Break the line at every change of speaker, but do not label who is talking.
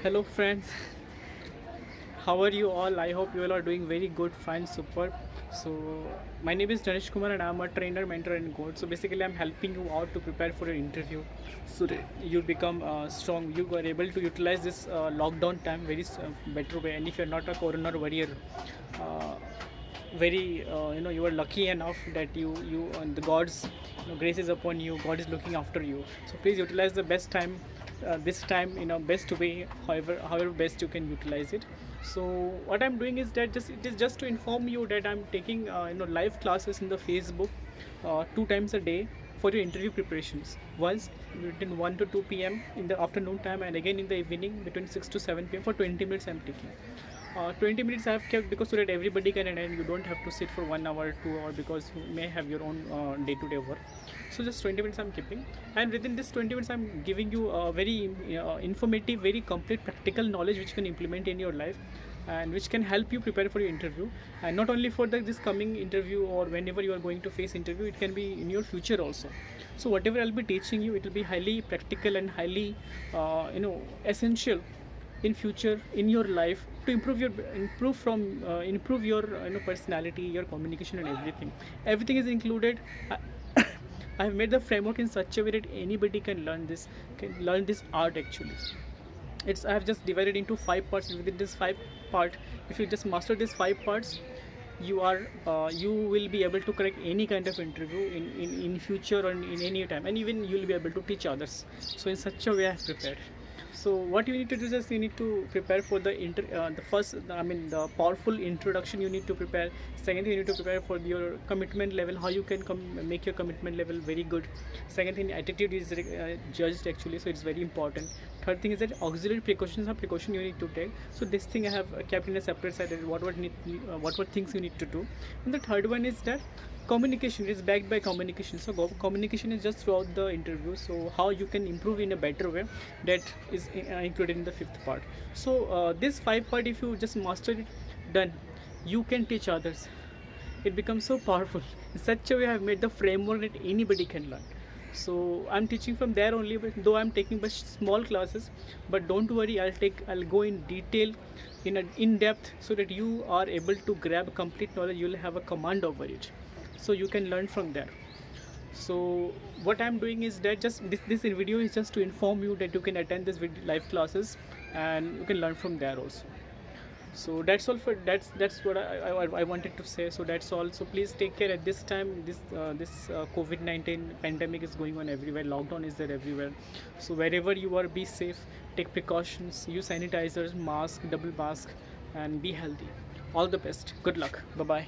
Hello, friends. How are you all? I hope you all are doing very good, fine, superb. So, my name is Danish Kumar, and I'm a trainer, mentor, and coach. So, basically, I'm helping you out to prepare for your interview so that you become strong. You are able to utilize this lockdown time very better way. And if you're not a corona warrior, uh, very you are lucky enough that you the god's grace is upon you. God is looking after you, so please utilize the best time, this time in a best way, however best you can utilize it. So what I'm doing is that just it is just to inform you that I'm taking live classes in the Facebook 2 times a day for your interview preparations. Once between 1 to 2 p.m. in the afternoon time, and again in the evening between 6 to 7 p.m. for 20 minutes I'm taking. 20 minutes I have kept because so that everybody can attend. You don't have to sit for 1 hour, 2 hour, because you may have your own day-to-day work. So just 20 minutes I'm keeping, and within this 20 minutes I'm giving you a very informative, very complete practical knowledge which you can implement in your life and which can help you prepare for your interview, and not only for this coming interview or whenever you are going to face interview, it can be in your future also. So whatever I'll be teaching you, it will be highly practical and highly essential in future in your life to improve your personality, your communication, and everything is included. I have made the framework in such a way that anybody can learn this art actually. It's I have just divided into 5 parts. Within this 5 part, if you just master these 5 parts, you will be able to correct any kind of interview in future or in any time, and even you will be able to teach others. So in such a way I have prepared. So what you need to do is just you need to prepare for the first, I mean, the powerful introduction you need to prepare. Second thing, you need to prepare for your commitment level, how you can make your commitment level very good. Second thing, attitude is judged actually, so it's very important. Third thing is that auxiliary precautions are precaution you need to take. So this thing I have kept in a separate side. What things you need to do. And the third one is that communication is backed by communication. So communication is just throughout the interview, so how you can improve in a better way, that is included in the fifth part. So this 5 part, if you just master it, done, you can teach others. It becomes so powerful. In such a way I have made the framework that anybody can learn. So I'm teaching from there only, but though I'm taking but small classes, but don't worry, I'll go in detail, in depth, so that you are able to grab complete knowledge. You'll have a command over it, so you can learn from there. So what I'm doing is that just this video is just to inform you that you can attend this live classes and you can learn from there also. So that's all for that's what I wanted to say. So that's all. So please take care at this time. This COVID-19 pandemic is going on everywhere. Lockdown is there everywhere. So wherever you are, be safe. Take precautions. Use sanitizers, mask, double mask, and be healthy. All the best. Good luck. Bye bye.